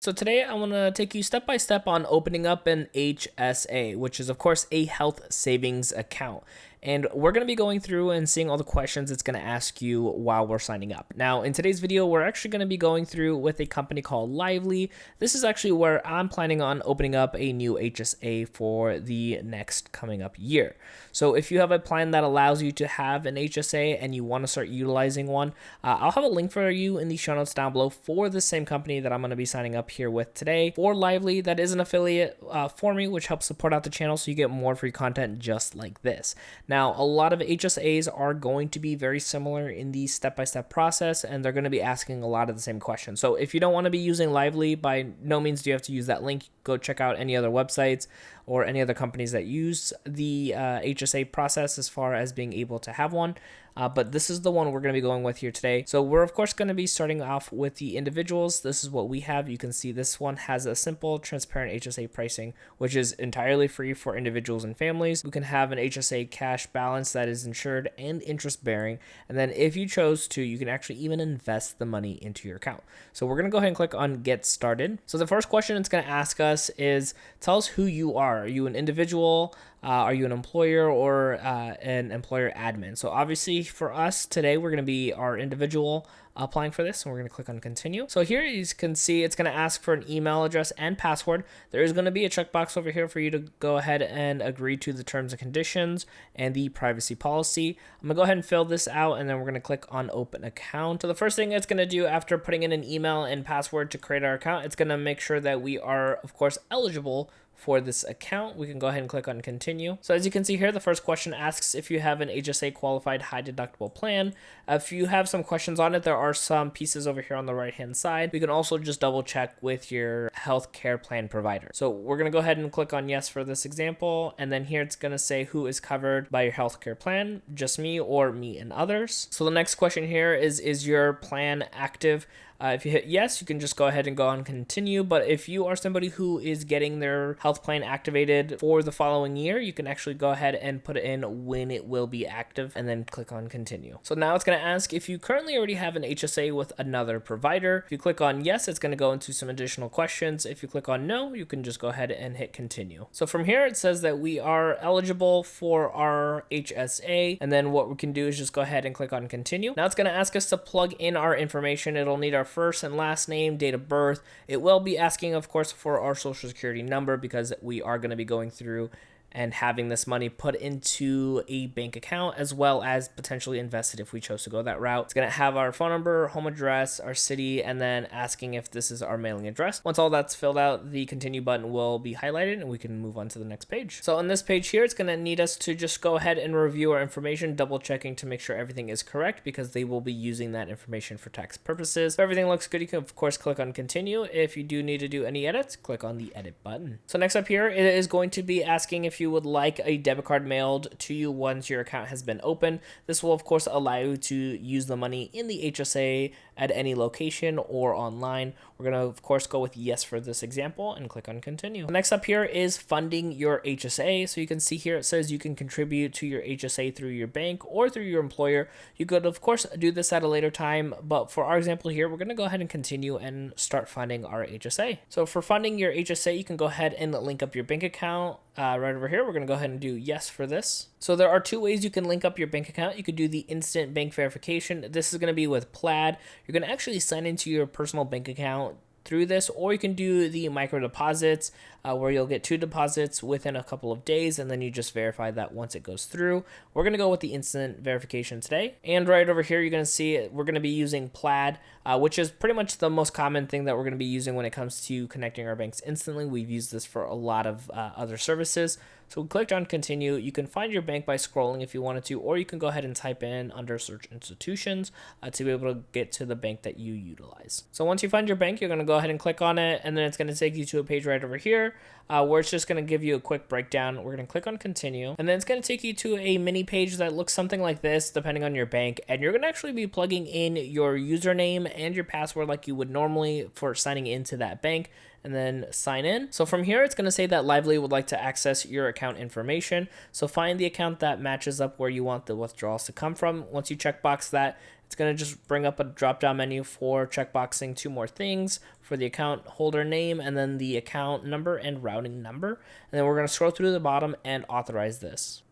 So today I want to take you step by step on opening up an HSA, which is of course a health savings account. And we're going to be going through and seeing all the questions it's going to ask you while we're signing up. Now, in today's video, we're actually going to be going through with a company called Lively. This is actually where I'm planning on opening up a new HSA for the next coming up year. So if you have a plan that allows you to have an HSA and you want to start utilizing one, I'll have a link for you in the show notes down below for the same company that I'm going to be signing up here with today. For Lively, that is an affiliate for me, which helps support out the channel so you get more free content just like this. Now, a lot of HSAs are going to be very similar in the step-by-step process, and they're going to be asking a lot of the same questions. So if you don't want to be using Lively, by no means do you have to use that link. Go check out any other websites or any other companies that use the HSA process as far as being able to have one. But this is the one we're going to be going with here today. So we're of course going to be starting off with the individuals. This is what we have. You can see this one has a simple, transparent HSA pricing, which is entirely free for individuals and families. We can have an HSA cash balance that is insured and interest bearing. And then if you chose to, you can actually even invest the money into your account. So we're going to go ahead and click on get started. So the first question it's going to ask us is, tell us who you are. Are you an individual? Are you an employer or an employer admin? So obviously for us today, we're going to be our individual applying for this, and we're going to click on continue. So here you can see it's going to ask for an email address and password. There is going to be a checkbox over here for you to go ahead and agree to the terms and conditions and the privacy policy. I'm going to go ahead and fill this out, and then we're going to click on open account. So the first thing it's going to do after putting in an email and password to create our account, it's going to make sure that we are of course eligible for this account. We can go ahead and click on continue. So as you can see here, the first question asks if you have an HSA qualified high deductible plan. If you have some questions on it, there are some pieces over here on the right hand side. We can also just double check with your healthcare plan provider. So we're going to go ahead and click on yes for this example. And then here it's going to say who is covered by your healthcare plan, just me or me and others. So the next question here is your plan active? If you hit yes, you can just go ahead and go on continue. But if you are somebody who is getting their health plan activated for the following year, you can actually go ahead and put in when it will be active and then click on continue. So now it's going to ask if you currently already have an HSA with another provider. If you click on yes, it's going to go into some additional questions. If you click on no, you can just go ahead and hit continue. So from here, it says that we are eligible for our HSA. And then what we can do is just go ahead and click on continue. Now it's going to ask us to plug in our information. It'll need our first and last name, date of birth. It will be asking, of course, for our social security number because we are going to be going through and having this money put into a bank account as well as potentially invested if we chose to go that route. It's going to have our phone number, home address, our city, and then asking if this is our mailing address. Once all that's filled out, the continue button will be highlighted and we can move on to the next page. So on this page here, it's going to need us to just go ahead and review our information, double checking to make sure everything is correct because they will be using that information for tax purposes. If everything looks good, you can of course click on continue. If you do need to do any edits, click on the edit button. So next up here, it is going to be asking if you would like a debit card mailed to you once your account has been opened. This will of course allow you to use the money in the HSA at any location or online. We're going to of course go with yes for this example and click on continue. Next up here is funding your HSA. So you can see here it says you can contribute to your HSA through your bank or through your employer. You could of course do this at a later time, but for our example here, we're going to go ahead and continue and start funding our HSA. So for funding your HSA, you can go ahead and link up your bank account. Right over here, we're going to go ahead and do yes for this. So there are two ways you can link up your bank account. You could do the instant bank verification. This is going to be with Plaid. You're going to actually sign into your personal bank account through this, or you can do the micro deposits where you'll get 2 deposits within a couple of days and then you just verify that once it goes through. We're going to go with the instant verification today. And right over here, you're going to see we're going to be using Plaid, which is pretty much the most common thing that we're going to be using when it comes to connecting our banks instantly. We've used this for a lot of other services. So we clicked on continue. You can find your bank by scrolling if you wanted to, or you can go ahead and type in under search institutions to be able to get to the bank that you utilize. So once you find your bank, you're going to go ahead and click on it, and then it's going to take you to a page right over here where it's just going to give you a quick breakdown. We're going to click on continue, and then it's going to take you to a mini page that looks something like this depending on your bank, and you're going to actually be plugging in your username and your password like you would normally for signing into that bank, and then sign in. So from here, it's going to say that Lively would like to access your account information. So find the account that matches up where you want the withdrawals to come from. Once you checkbox that, It's going to just bring up a drop down menu for checkboxing 2 more things for the account holder name and then the account number and routing number. And then we're going to scroll through the bottom and authorize this.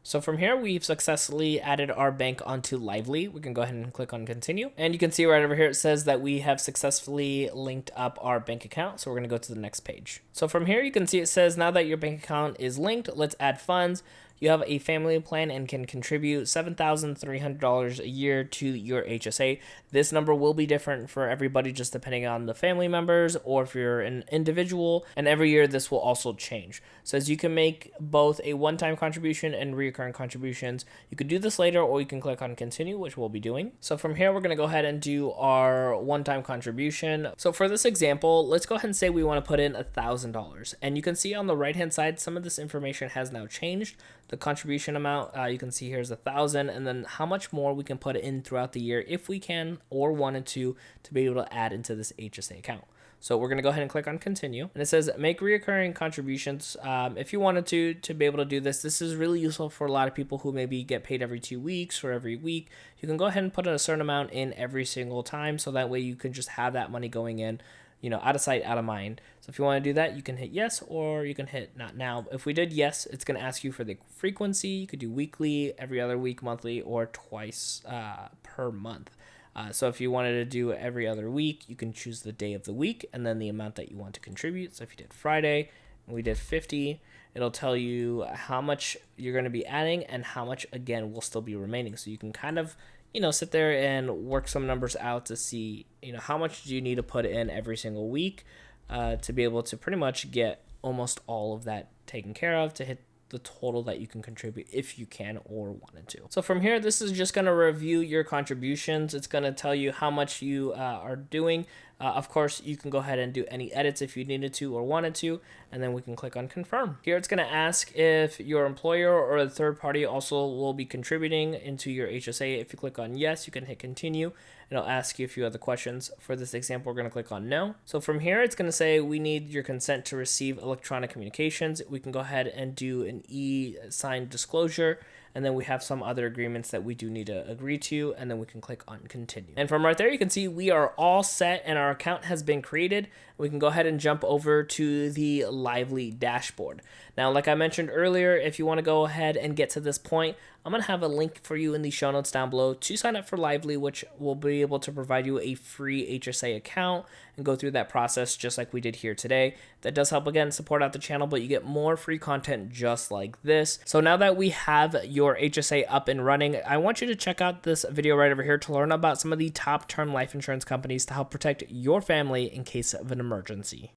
So from here, we've successfully added our bank onto Lively. We can go ahead and click on continue. And you can see right over here, it says that we have successfully linked up our bank account. So we're going to go to the next page. So from here, you can see it says now that your bank account is linked, let's add funds. You have a family plan and can contribute $7,300 a year to your HSA. This number will be different for everybody just depending on the family members or if you're an individual. And every year this will also change. So as you can make both a one-time contribution and recurring contributions. You could do this later or you can click on continue, which we'll be doing. So from here, we're going to go ahead and do our one-time contribution. So for this example, let's go ahead and say we want to put in $1,000. And you can see on the right-hand side, some of this information has now changed. The contribution amount, you can see here's 1,000, and then how much more we can put in throughout the year if we can or wanted to be able to add into this HSA account. So we're going to go ahead and click on continue, and it says make recurring contributions. If you wanted to be able to do this, this is really useful for a lot of people who maybe get paid every 2 weeks or every week. You can go ahead and put in a certain amount in every single time, so that way you can just have that money going in, you know, out of sight, out of mind. So if you want to do that, you can hit yes or you can hit not. Now, if we did yes, it's going to ask you for the frequency. You could do weekly, every other week, monthly, or twice per month. So if you wanted to do every other week, you can choose the day of the week and then the amount that you want to contribute. So if you did Friday and we did 50, it'll tell you how much you're going to be adding and how much, again, will still be remaining. So you can kind of, you know, sit there and work some numbers out to see, you know, how much do you need to put in every single week to be able to pretty much get almost all of that taken care of to hit the total that you can contribute if you can or wanted to. So from here, this is just going to review your contributions. It's going to tell you how much you are doing. Of course, you can go ahead and do any edits if you needed to or wanted to, and then we can click on confirm. Here, it's going to ask if your employer or a third party also will be contributing into your HSA. If you click on yes, you can hit continue. It'll ask you a few other questions. For this example, we're going to click on no. So from here, it's going to say we need your consent to receive electronic communications. We can go ahead and do an e-signed disclosure. And then we have some other agreements that we do need to agree to, and then we can click on continue. And from right there, you can see we are all set and our account has been created. We can go ahead and jump over to the Lively dashboard. Now, like I mentioned earlier, if you want to go ahead and get to this point, I'm going to have a link for you in the show notes down below to sign up for Lively, which will be able to provide you a free HSA account and go through that process just like we did here today. That does help, again, support out the channel, but you get more free content just like this. So now that we have your HSA up and running, I want you to check out this video right over here to learn about some of the top term life insurance companies to help protect your family in case of an emergency.